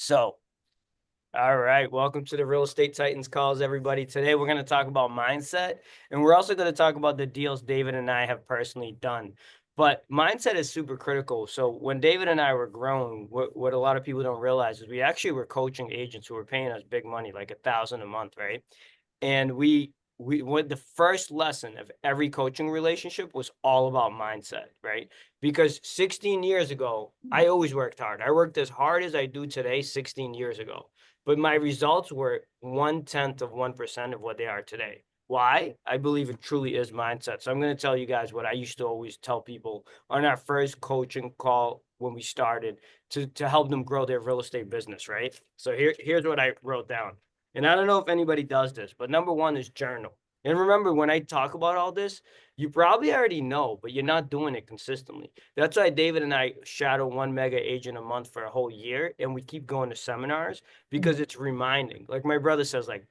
So, all right, welcome to the Real Estate Titans calls, everybody. Today we're going to talk about mindset, and we're also going to talk about the deals David and I have personally done. But mindset is super critical. So when David and I were growing, what a lot of people don't realize is we actually were coaching agents who were paying us big money, like 1,000 a month, right? And we what the first lesson of every coaching relationship was all about mindset, right? Because 16 years ago, I always worked hard. I worked as hard as I do today 16 years ago, but my results were 1/10 of 1% of what they are today. Why? I believe it truly is mindset. So I'm going to tell you guys what I used to always tell people on our first coaching call when we started to help them grow their real estate business, right? So here's what I wrote down. And I don't know if anybody does this, but number one is journal. And remember, when I talk about all this, you probably already know, but you're not doing it consistently. That's why David and I shadow one mega agent a month for a whole year, and we keep going to seminars because it's reminding. Like my brother says, like,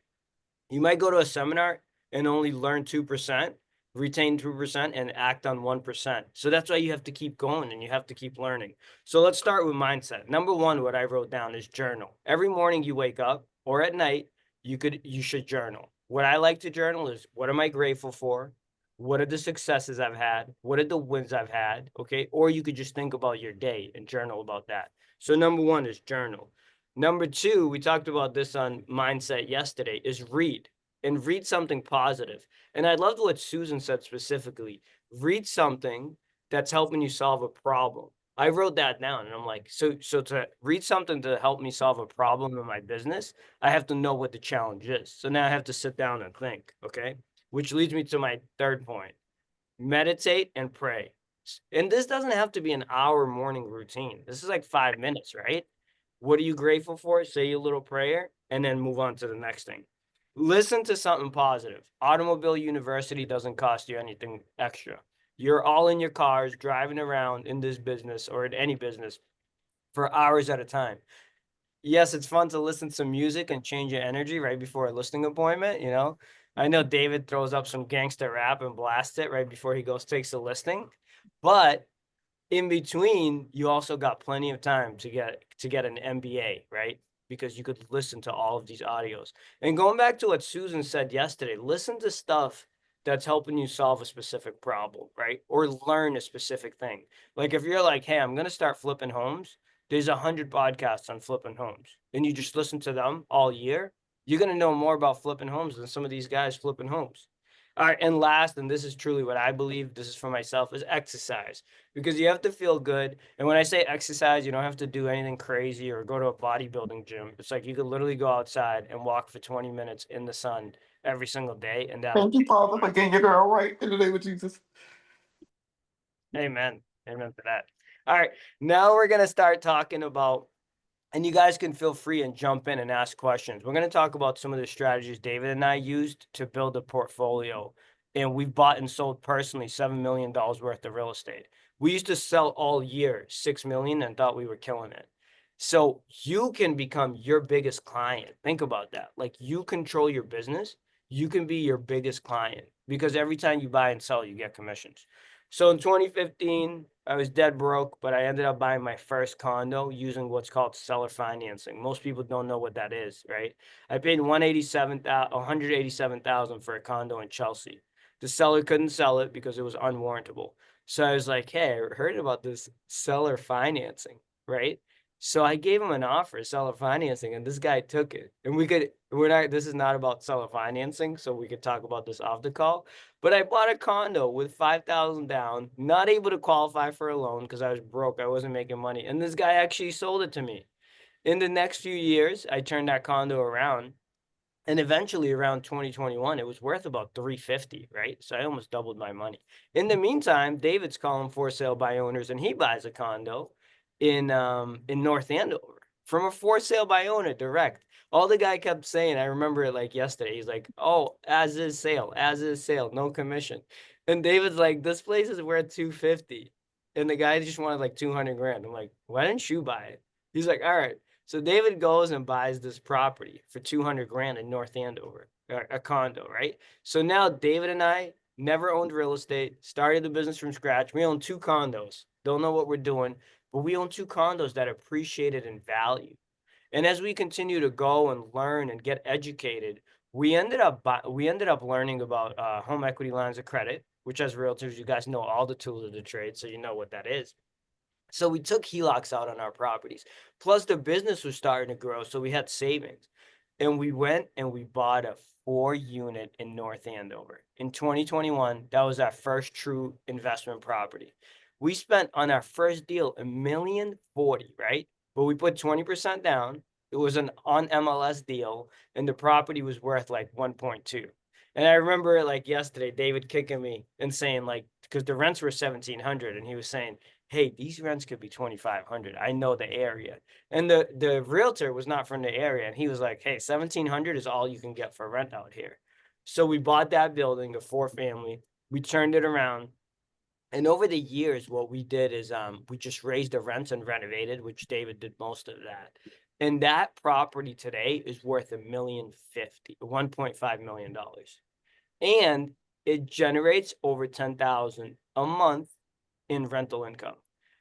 you might go to a seminar and only learn 2%, retain 2%, and act on 1%. So that's why you have to keep going and you have to keep learning. So let's start with mindset. Number one, what I wrote down is journal. Every morning you wake up or at night, you should journal. What I like to journal is, what am I grateful for? What are the successes I've had? What are the wins I've had? Okay. Or you could just think about your day and journal about that. So number one is journal. Number two, we talked about this on mindset yesterday, is read, and read something positive. And I loved what Susan said specifically. Read something that's helping you solve a problem. I wrote that down and I'm like, so to read something to help me solve a problem in my business, I have to know what the challenge is. So now I have to sit down and think, okay? Which leads me to my third point. Meditate and pray. And this doesn't have to be an hour morning routine. This is like 5 minutes, right? What are you grateful for? Say your little prayer and then move on to the next thing. Listen to something positive. Automobile University doesn't cost you anything extra. You're all in your cars driving around in this business or in any business for hours at a time. Yes, it's fun to listen to music and change your energy right before a listing appointment, you know? I know David throws up some gangster rap and blasts it right before he goes takes a listing, but in between, you also got plenty of time to get an MBA, right? Because you could listen to all of these audios. And going back to what Susan said yesterday, listen to stuff that's helping you solve a specific problem, right? Or learn a specific thing. Like if you're like, hey, I'm gonna start flipping homes, there's 100 podcasts on flipping homes, and you just listen to them all year, you're gonna know more about flipping homes than some of these guys flipping homes. All right, and last, and this is truly what I believe, this is for myself, is exercise, because you have to feel good. And when I say exercise, you don't have to do anything crazy or go to a bodybuilding gym. It's like you could literally go outside and walk for 20 minutes in the sun every single day, and that'll Thank you, Father, for getting your girl right in the name of Jesus. amen. Amen for that. All right, now we're gonna start talking about, and you guys can feel free and jump in and ask questions. We're going to talk about some of the strategies David and I used to build a portfolio. And we've bought and sold personally $7 million worth of real estate. We used to sell all year 6 million and thought we were killing it. So you can become your biggest client. Think about that. Like, you control your business. You can be your biggest client because every time you buy and sell, you get commissions. So in 2015, I was dead broke, but I ended up buying my first condo using what's called seller financing. Most people don't know what that is, right? I paid 187,000 for a condo in Chelsea. The seller couldn't sell it because it was unwarrantable. So I was like, hey, I heard about this seller financing, right? So I gave him an offer, seller financing, and this guy took it. And this is not about seller financing, so we could talk about this off the call. But I bought a condo with 5,000 down, not able to qualify for a loan because I was broke. I wasn't making money. And this guy actually sold it to me. In the next few years, I turned that condo around. And eventually around 2021, it was worth about 350, right? So I almost doubled my money. In the meantime, David's calling for sale by owners and he buys a condo in North Andover from a for sale by owner direct. All the guy kept saying, I remember it like yesterday. He's like, "Oh, as is sale, no commission." And David's like, "This place is worth 250." And the guy just wanted like 200 grand. I'm like, "Why didn't you buy it?" He's like, "All right." So David goes and buys this property for 200 grand in North Andover, a condo, right? So now David and I never owned real estate, started the business from scratch. We own two condos. Don't know what we're doing, but we own two condos that appreciated in value. And as we continue to go and learn and get educated, we ended up learning about home equity lines of credit, which as realtors, you guys know all the tools of the trade, so you know what that is. So we took HELOCs out on our properties. Plus, the business was starting to grow, so we had savings. And we went and we bought a 4 unit in North Andover. In 2021, that was our first true investment property. We spent on our first deal $1,040,000, right? But we put 20% down. It was an on MLS deal, and the property was worth like 1.2. And I remember it like yesterday, David kicking me and saying, like, because the rents were 1,700, and he was saying, hey, these rents could be 2,500. I know the area. And the realtor was not from the area, and he was like, hey, 1,700 is all you can get for rent out here. So we bought that building, a 4 family. We turned it around. And over the years, what we did is we just raised the rents and renovated, which David did most of that. And that property today is worth $1.5 million. And it generates over 10,000 a month in rental income.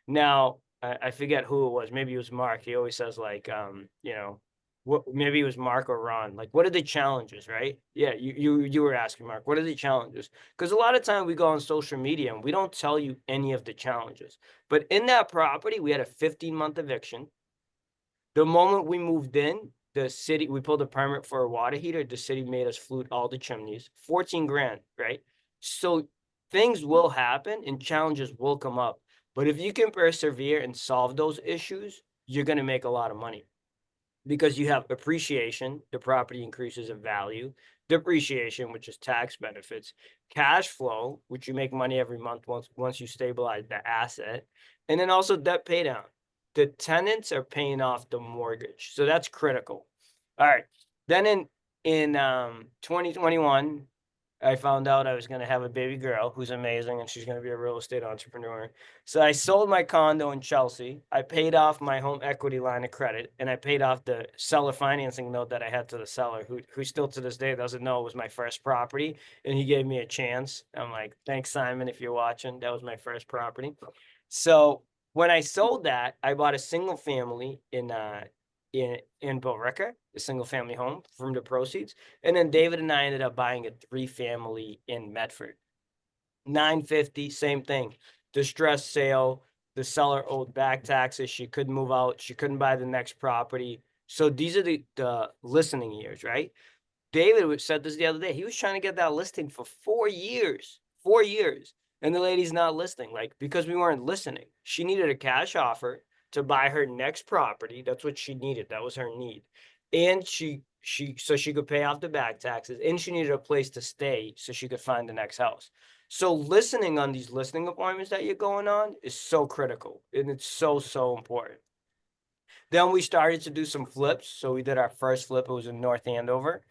Now, I forget who it was. Maybe it was Mark. He always says like, what? Maybe it was Mark or Ron. Like, what are the challenges, right? Yeah, you were asking Mark, what are the challenges? Because a lot of time we go on social media and we don't tell you any of the challenges. But in that property, we had a 15-month eviction. The moment we moved in, the city, we pulled a permit for a water heater. The city made us flute all the chimneys, 14 grand, right? So things will happen and challenges will come up. But if you can persevere and solve those issues, you're going to make a lot of money because you have appreciation, the property increases in value, depreciation, which is tax benefits, cash flow, which you make money every month once you stabilize the asset, and then also debt pay down. The tenants are paying off the mortgage, so that's critical. All right. Then in 2021, I found out I was going to have a baby girl who's amazing and she's going to be a real estate entrepreneur. So I sold my condo in Chelsea. I paid off my home equity line of credit and I paid off the seller financing note that I had to the seller who still to this day doesn't know it was my first property. And he gave me a chance. I'm like, thanks, Simon, if you're watching. That was my first property. So when I sold that, I bought a single family in Billerica, a single family home from the proceeds. And then David and I ended up buying a 3 family in Medford. 950, same thing. Distressed sale. The seller owed back taxes. She couldn't move out. She couldn't buy the next property. So these are the listening years, right? David said this the other day. He was trying to get that listing for 4 years, 4 years. And the lady's not listing, like, because we weren't listening. She needed a cash offer to buy her next property. That's what she needed. That was her need. And so she could pay off the back taxes, and she needed a place to stay so she could find the next house. So listening on these listening appointments that you're going on is so critical, and it's so important. Then we started to do some flips. So we did our first flip. It was in North Andover.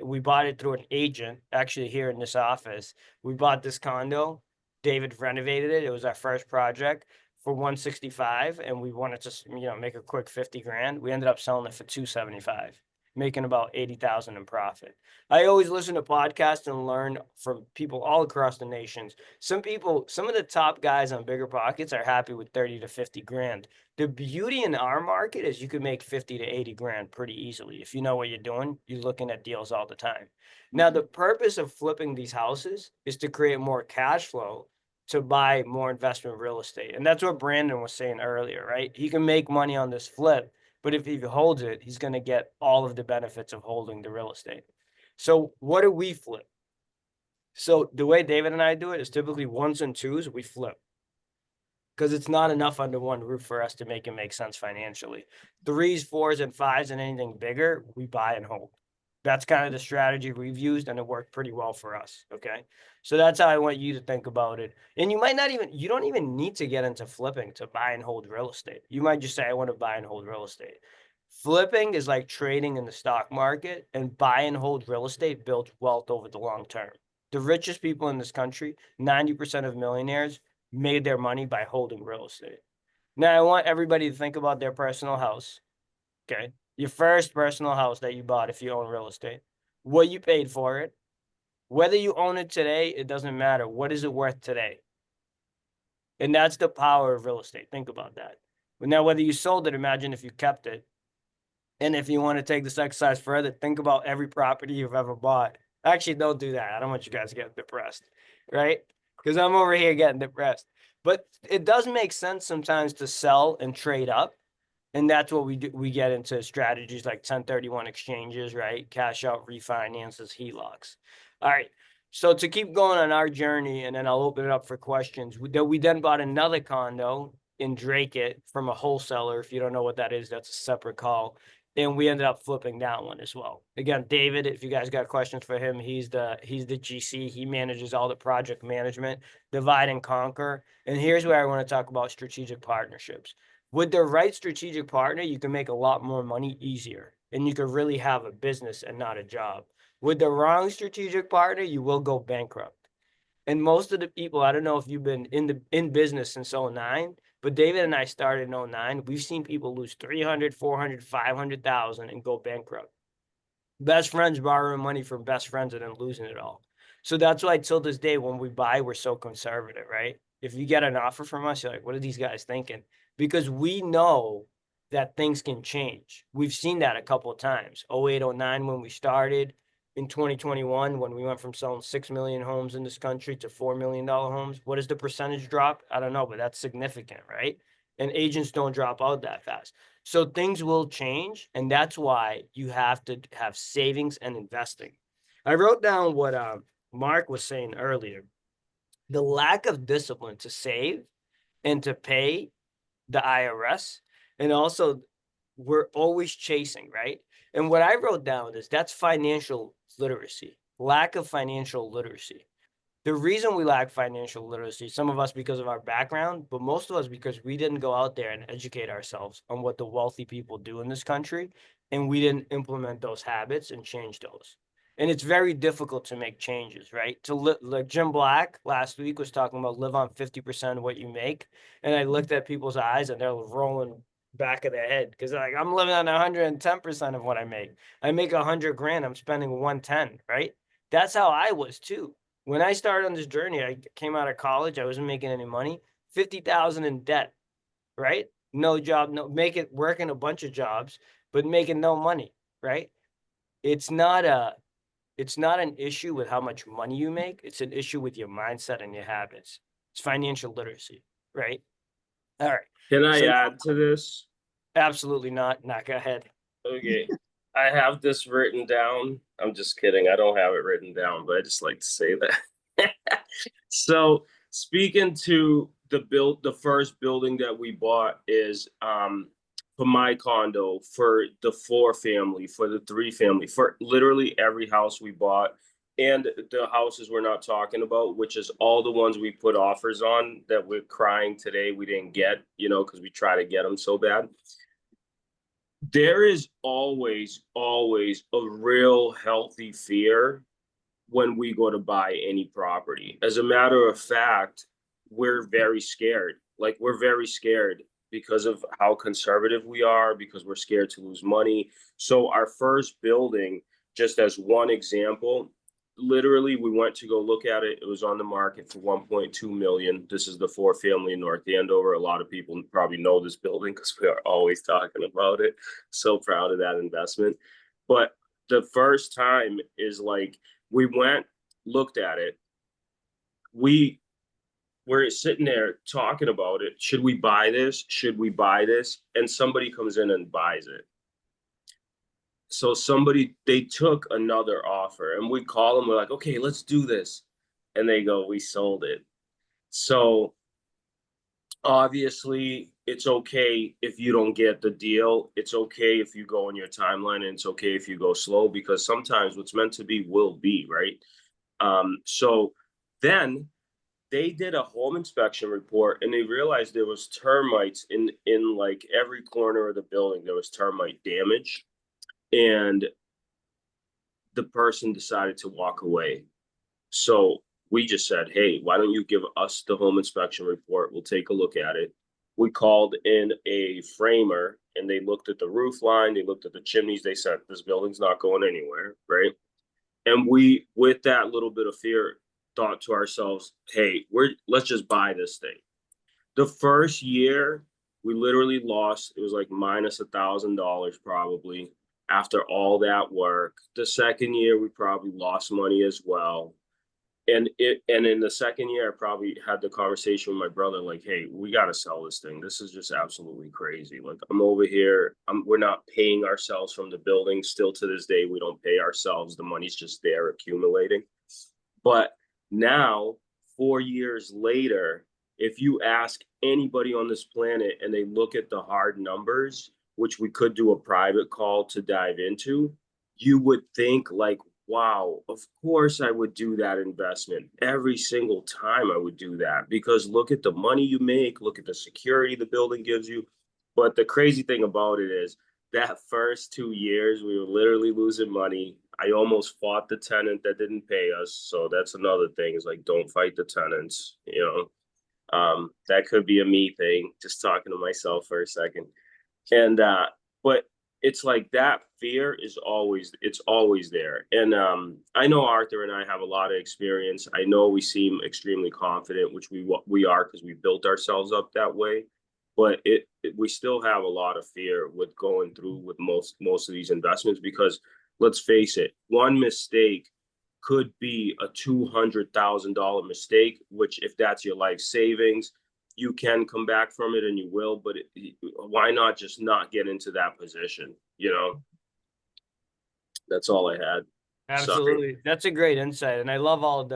We bought it through an agent, actually here in this office. We bought this condo. David renovated it. It was our first project for 165, and we wanted to, make a quick 50 grand. We ended up selling it for 275, making about 80,000 in profit. I always listen to podcasts and learn from people all across the nations. Some of the top guys on Bigger Pockets are happy with 30 to 50 grand. The beauty in our market is you can make 50 to 80 grand pretty easily. If you know what you're doing, you're looking at deals all the time. Now, the purpose of flipping these houses is to create more cash flow to buy more investment real estate. And that's what Brandon was saying earlier, right? He can make money on this flip, but if he holds it, he's going to get all of the benefits of holding the real estate. So what do we flip? So the way David and I do it is typically ones and twos, we flip because it's not enough under one roof for us to make it make sense financially. Threes, fours, and fives, and anything bigger, we buy and hold. That's kind of the strategy we've used, and it worked pretty well for us. Okay. So that's how I want you to think about it. And you don't even need to get into flipping to buy and hold real estate. You might just say, I want to buy and hold real estate. Flipping is like trading in the stock market, and buy and hold real estate builds wealth over the long term. The richest people in this country, 90% of millionaires, made their money by holding real estate. Now, I want everybody to think about their personal house. Okay. Your first personal house that you bought if you own real estate, what you paid for it, whether you own it today, it doesn't matter. What is it worth today? And that's the power of real estate. Think about that. But now, whether you sold it, imagine if you kept it. And if you want to take this exercise further, think about every property you've ever bought. Actually, don't do that. I don't want you guys to get depressed, right? Because I'm over here getting depressed. But it does make sense sometimes to sell and trade up. And that's what we do. We get into strategies like 1031 exchanges, right? Cash out refinances, HELOCs. All right. So to keep going on our journey, and then I'll open it up for questions. We then bought another condo in Drake it from a wholesaler. If you don't know what that is, that's a separate call. And we ended up flipping that one as well. Again, David, if you guys got questions for him, he's the GC. He manages all the project management, divide and conquer. And here's where I want to talk about strategic partnerships. With the right strategic partner, you can make a lot more money easier, and you can really have a business and not a job. With the wrong strategic partner, you will go bankrupt. And most of the people, I don't know if you've been in business since '09, but David and I started in '09. We've seen people lose 300, 400, 500,000 and go bankrupt. Best friends borrowing money from best friends and then losing it all. So that's why till this day, when we buy, we're so conservative, right? If you get an offer from us, you're like, what are these guys thinking? Because we know that things can change. We've seen that a couple of times. 08, '09 when we started, in 2021 when we went from selling 6 million homes in this country to $4 million homes. What is the percentage drop? I don't know, but that's significant, right? And agents don't drop out that fast. So things will change, and that's why you have to have savings and investing. I wrote down what Mark was saying earlier. The lack of discipline to save and to pay the IRS, and also we're always chasing, right? And what I wrote down is that's financial literacy, lack of financial literacy. The reason we lack financial literacy, some of us because of our background, but most of us because we didn't go out there and educate ourselves on what the wealthy people do in this country, and we didn't implement those habits and change those. And it's very difficult to make changes, right? Like Jim Black last week was talking about live on 50% of what you make. And I looked at people's eyes and they're rolling back of their head because like I'm living on 110% of what I make. I make 100 grand, I'm spending 110, right? That's how I was too. When I started on this journey, I came out of college, I wasn't making any money, 50,000 in debt, right? No job, no working a bunch of jobs, but making no money, right? It's not a it's not an issue with how much money you make, it's an issue with your mindset and your habits. It's financial literacy, right? All right. Can I So add to this? absolutely not. Not go ahead. Okay. I have this written down. I'm just kidding. I don't have it written down, but I just like to say that. So speaking to the first building that we bought is for my condo, for the 4 family, for the 3 family, for literally every house we bought, and the houses we're not talking about, which is all the ones we put offers on that we're crying today we didn't get, because we try to get them so bad. There is always a real healthy fear when we go to buy any property. As a matter of fact, we're very scared. Like, we're very scared because of how conservative we are, because we're scared to lose money. So our first building, just as one example, literally we went to go look at it. It was on the market for 1.2 million. This is the 4 family in North Andover. A lot of people probably know this building because we are always talking about it. So proud of that investment. But the first time is like, we went, looked at it. We were sitting there talking about it. Should we buy this? Should we buy this? And somebody comes in and buys it. So they took another offer, and we call them. We're like, okay, let's do this. And they go, we sold it. So obviously it's okay if you don't get the deal. It's okay if you go on your timeline, and it's okay if you go slow, because sometimes what's meant to be will be, right? So then they did a home inspection report, and they realized there was termites in like every corner of the building. There was termite damage, and the person decided to walk away. So we just said, hey, why don't you give us the home inspection report? We'll take a look at it. We called in a framer, and they looked at the roof line. They looked at the chimneys. They said, this building's not going anywhere, right? And we, with that little bit of fear, thought to ourselves, hey, let's just buy this thing. The first year, We literally lost, it was like minus $1,000 probably after all that work. The second year, we probably lost money as well. And in the second year, I probably had the conversation with my brother, like, hey, we got to sell this thing. This is just absolutely crazy. Like, I'm over here, we're not paying ourselves from the building. Still to this day, we don't pay ourselves. The money's just there accumulating. But now, 4 years later, if you ask anybody on this planet and they look at the hard numbers, which we could do a private call to dive into, you would think like, wow, of course I would do that investment. Every single time I would do that because look at the money you make, look at the security the building gives you. But the crazy thing about it is that first 2 years, we were literally losing money. I almost fought the tenant that didn't pay us. So that's another thing is like, don't fight the tenants, you know. That could be a me thing, just talking to myself for a second. And but it's like that fear is always it's always there. And I know Arthur and I have a lot of experience. I know we seem extremely confident, which we are because we built ourselves up that way. But we still have a lot of fear with going through with most of these investments because let's face it, one mistake could be a $200,000 mistake, which if that's your life savings, you can come back from it and you will, but why not just not get into that position? You know, that's all I had. Sorry. Absolutely. That's a great insight. And I love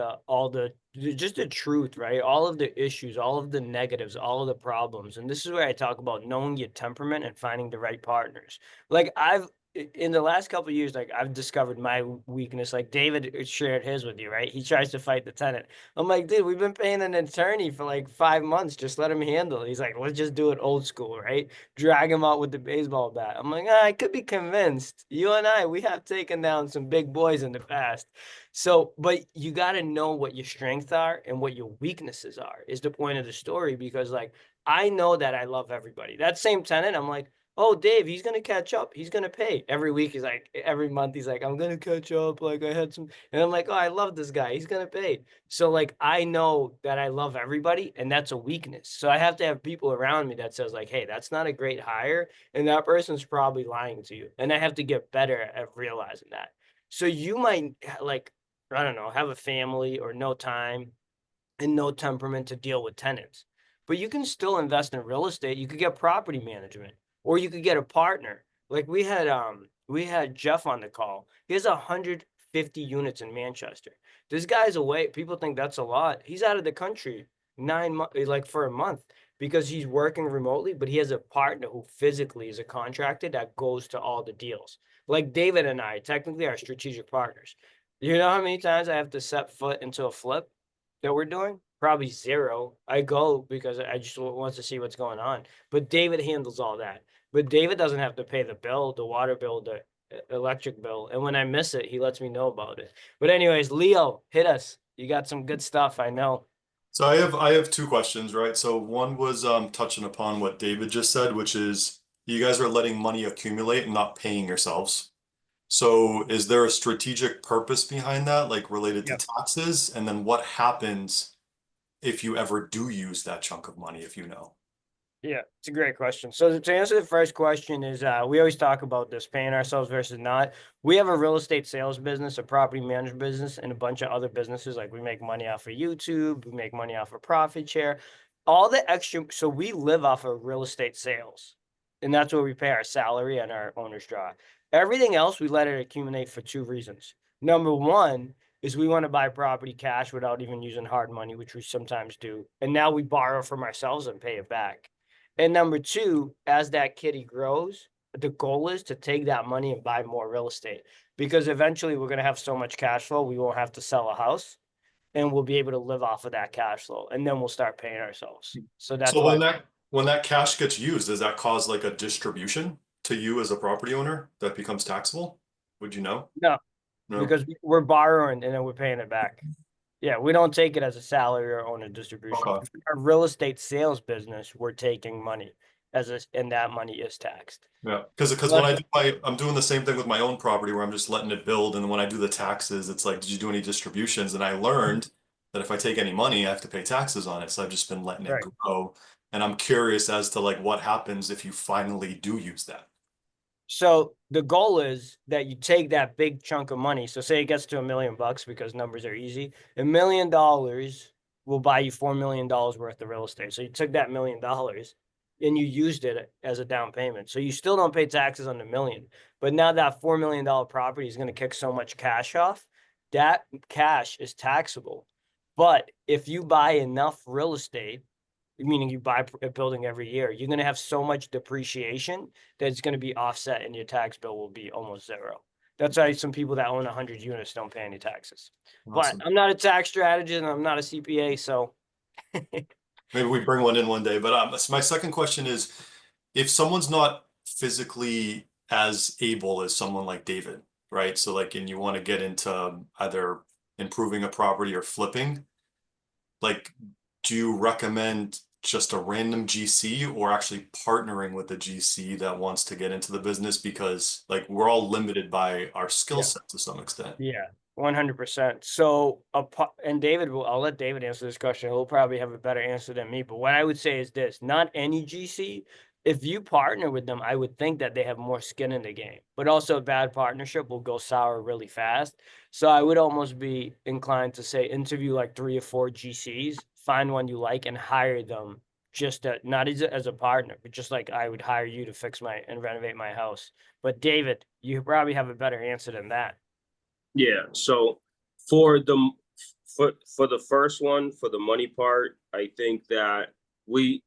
just the truth, right? All of the issues, all of the negatives, all of the problems. And this is where I talk about knowing your temperament and finding the right partners. Like in the last couple of years, like I've discovered my weakness. Like David shared his with you, right? He tries to fight the tenant. I'm like, dude, we've been paying an attorney for like 5 months. Just let him handle it. He's like, let's just do it old school, right? Drag him out with the baseball bat. I'm like, I could be convinced. You and I, we have taken down some big boys in the past. So, but you got to know what your strengths are and what your weaknesses are, is the point of the story. Because, like, I know that I love everybody. That same tenant, I'm like, oh, Dave, he's gonna catch up. He's gonna pay. Every week, he's like, every month, he's like, I'm gonna catch up. Like, I had some, and I'm like, oh, I love this guy. He's gonna pay. So, like, I know that I love everybody, and that's a weakness. So I have to have people around me that says, like, hey, that's not a great hire, and that person's probably lying to you. And I have to get better at realizing that. So you might like, I don't know, have a family or no time and no temperament to deal with tenants. But you can still invest in real estate. You could get property management, or you could get a partner. Like we had Jeff on the call. He has 150 units in Manchester. This guy's away. People think that's a lot. He's out of the country 9 months, like for a month, because he's working remotely. But he has a partner who physically is a contractor that goes to all the deals. Like David and I technically are strategic partners. You know how many times I have to set foot into a flip that we're doing? Probably zero. I go because I just want to see what's going on. But David handles all that. But David doesn't have to pay the bill, the water bill, the electric bill. And when I miss it, he lets me know about it. But anyways, Leo, hit us. You got some good stuff, I know. So I have two questions, right? So one was touching upon what David just said, which is you guys are letting money accumulate and not paying yourselves. So is there a strategic purpose behind that, like related to Yeah. taxes? And then what happens if you ever do use that chunk of money, if you know? Yeah, it's a great question. So to answer the first question is we always talk about this paying ourselves versus not. We have a real estate sales business, a property management business, and a bunch of other businesses. Like we make money off of YouTube, we make money off of profit share, all the extra. So we live off of real estate sales, and that's where we pay our salary and our owner's draw. Everything else we let it accumulate for two reasons. Number one is we want to buy property cash without even using hard money, which we sometimes do. And now we borrow from ourselves and pay it back. And number two, as that kitty grows, the goal is to take that money and buy more real estate because eventually we're going to have so much cash flow, we won't have to sell a house and we'll be able to live off of that cash flow. And then we'll start paying ourselves. So that's So why. when that cash gets used, does that cause like a distribution to you as a property owner that becomes taxable? Would you know? No, No? because we're borrowing and then we're paying it back. Yeah, we don't take it as a salary or own a distribution. Okay. Our real estate sales business, we're taking money and that money is taxed. Yeah, because when That's I do I'm doing the same thing with my own property where I'm just letting it build, and then when I do the taxes, it's like, did you do any distributions? And I learned that if I take any money, I have to pay taxes on it. So I've just been letting it right. grow. And I'm curious as to like what happens if you finally do use that. So the goal is that you take that big chunk of money. So say it gets to $1 million because numbers are easy. $1 million will buy you $4 million worth of real estate. So you took that $1 million and you used it as a down payment. So you still don't pay taxes on the million. But now that $4 million property is going to kick so much cash off, that cash is taxable. But if you buy enough real estate, meaning you buy a building every year, you're going to have so much depreciation that it's going to be offset and your tax bill will be almost zero. That's why some people that own 100 units don't pay any taxes. But Awesome. I'm not a tax strategist and I'm not a CPA, so Maybe we bring one in one day. But my second question is, if someone's not physically as able as someone like David, right? So like, and you want to get into either improving a property or flipping, like, do you recommend just a random GC or actually partnering with a GC that wants to get into the business? Because like we're all limited by our skill yeah. set to some extent. Yeah, 100%. So, and David will, I'll let David answer this question. He'll probably have a better answer than me. But what I would say is this, not any GC, if you partner with them, I would think that they have more skin in the game. But also a bad partnership will go sour really fast. So I would almost be inclined to say interview like 3 or 4 GCs, find one you like and hire them just not as a partner, but just like I would hire you to fix my and renovate my house. But David, you probably have a better answer than that. Yeah. So for the for the first one, for the money part, I think that we,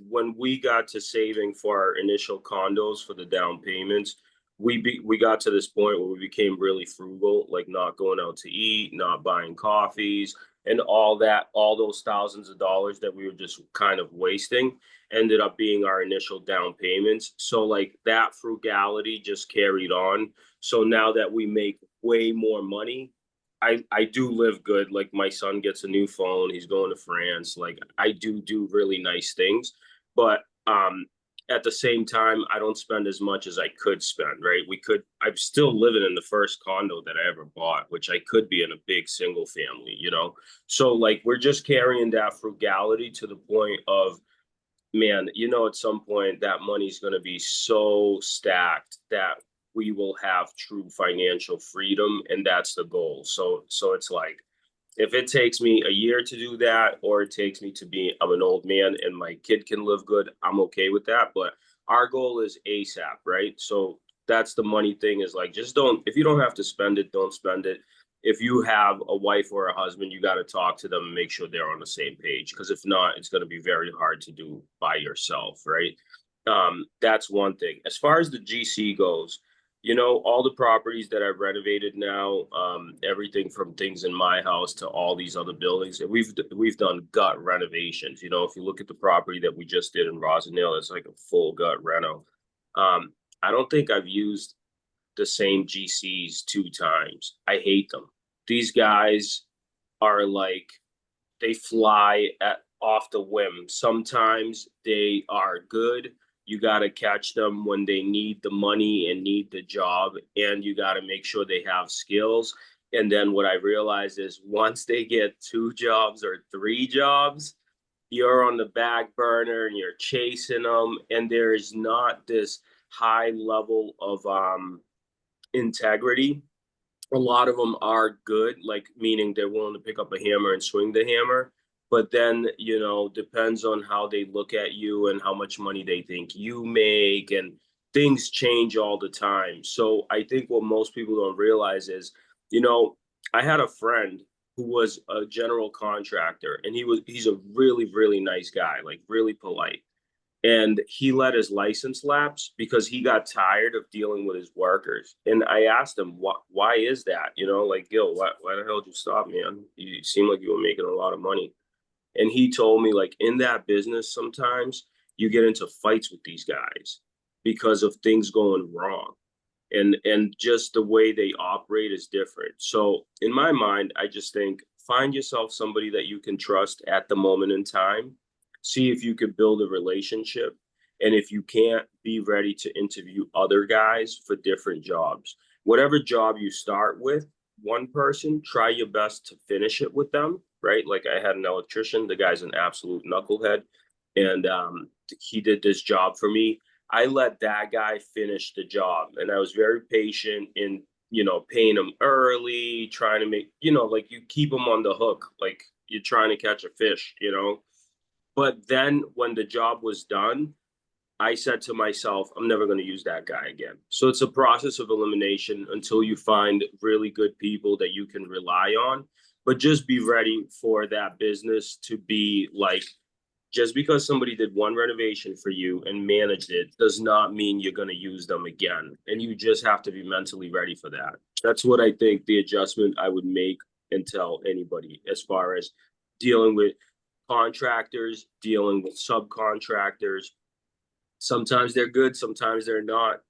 when we got to saving for our initial condos for the down payments, we got to this point where we became really frugal, like not going out to eat, not buying coffees, and all that, all those thousands of dollars that we were just kind of wasting ended up being our initial down payments. So like that frugality just carried on. So now that we make way more money, I do live good. Like my son gets a new phone, he's going to France. Like I do really nice things, but at the same time, I don't spend as much as I could spend, right? I'm still living in the first condo that I ever bought, which I could be in a big single family. So like we're just carrying that frugality to the point of, man, at some point that money's going to be so stacked that we will have true financial freedom, and that's the goal. So it's like, if it takes me a year to do that, or it takes me to I'm an old man and my kid can live good, I'm okay with that. But our goal is ASAP, right? So that's the money thing, is like, just don't, if you don't have to spend it, don't spend it. If you have a wife or a husband, you got to talk to them and make sure they're on the same page. Because if not, it's going to be very hard to do by yourself, right? That's one thing. As far as the GC goes, all the properties that I've renovated now, everything from things in my house to all these other buildings, we've done gut renovations. If you look at the property that we just did in Rosendale, it's like a full gut reno. I don't think I've used the same GCs 2 times. I hate them. These guys are like, they fly off the whim. Sometimes they are good. You got to catch them when they need the money and need the job, and you got to make sure they have skills. And then what I realized is, once they get 2 jobs or 3 jobs, you're on the back burner and you're chasing them, and there is not this high level of integrity. A lot of them are good, like meaning they're willing to pick up a hammer and swing the hammer. But then, depends on how they look at you and how much money they think you make, and things change all the time. So I think what most people don't realize is, I had a friend who was a general contractor, and he's a really, really nice guy, like really polite. And he let his license lapse because he got tired of dealing with his workers. And I asked him, why is that? Like, Gil, why the hell did you stop, man? You seemed like you were making a lot of money. And he told me, like, in that business, sometimes you get into fights with these guys because of things going wrong. And just the way they operate is different. So in my mind, I just think, find yourself somebody that you can trust at the moment in time. See if you could build a relationship. And if you can't, be ready to interview other guys for different jobs. Whatever job you start with, one person, try your best to finish it with them, right? Like I had an electrician, the guy's an absolute knucklehead. and he did this job for me. I let that guy finish the job, and I was very patient in, you know, paying him early, trying to make, you know, like you keep him on the hook, like you're trying to catch a fish, you know. But then when the job was done, I said to myself, I'm never going to use that guy again. So it's a process of elimination until you find really good people that you can rely on. But just be ready for that business to be like, just because somebody did one renovation for you and managed it does not mean you're going to use them again. And you just have to be mentally ready for that. That's what I think the adjustment I would make and tell anybody as far as dealing with contractors, dealing with subcontractors. Sometimes they're good, sometimes they're not.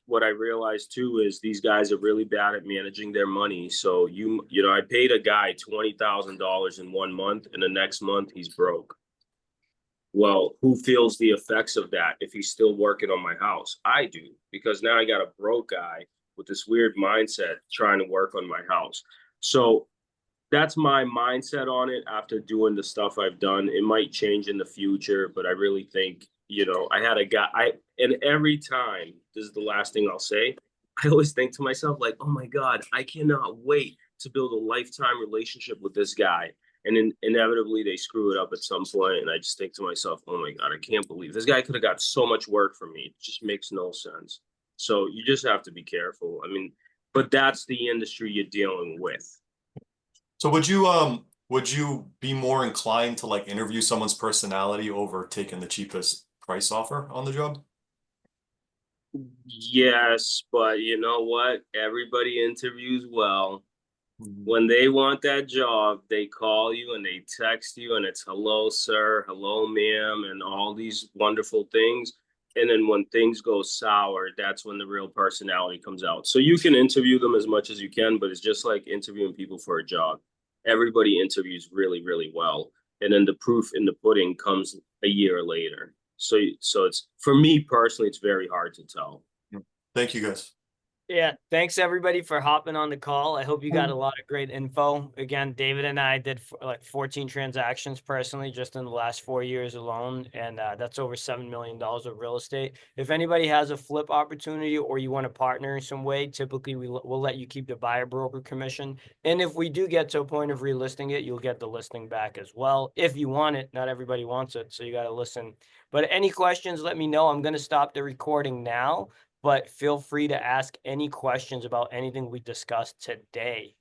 What I realized too is these guys are really bad at managing their money. So you know, I paid a guy $20,000 in 1 month, and the next month he's broke. Well, who feels the effects of that if he's still working on my house? I do, because now I got a broke guy with this weird mindset trying to work on my house. So that's my mindset on it after doing the stuff I've done. It might change in the future, but I really think, you know, I had a guy, and every time, this is the last thing I'll say, I always think to myself, like, oh my God, I cannot wait to build a lifetime relationship with this guy. And then inevitably they screw it up at some point, and I just think to myself, oh my God, I can't believe this guy could have got so much work from me. It just makes no sense. So you just have to be careful. I mean, but that's the industry you're dealing with. So would you be more inclined to like interview someone's personality over taking the cheapest price offer on the job? Yes, but you know what? Everybody interviews well. Mhm. When they want that job, they call you and they text you, and it's hello, sir, hello, ma'am, and all these wonderful things. And then when things go sour, that's when the real personality comes out. So you can interview them as much as you can, but it's just like interviewing people for a job. Everybody interviews really, really well. And then the proof in the pudding comes a year later. So it's, for me personally, it's very hard to tell. Thank you guys. Yeah, thanks everybody for hopping on the call. I hope you got a lot of great info. Again, David and I did like 14 transactions personally just in the last 4 years alone, and that's over $7 million of real estate. If anybody has a flip opportunity or you want to partner in some way, typically we'll let you keep the buyer broker commission. And if we do get to a point of relisting it, you'll get the listing back as well. If you want it, not everybody wants it, so you got to listen. But any questions, let me know. I'm going to stop the recording now, but feel free to ask any questions about anything we discussed today.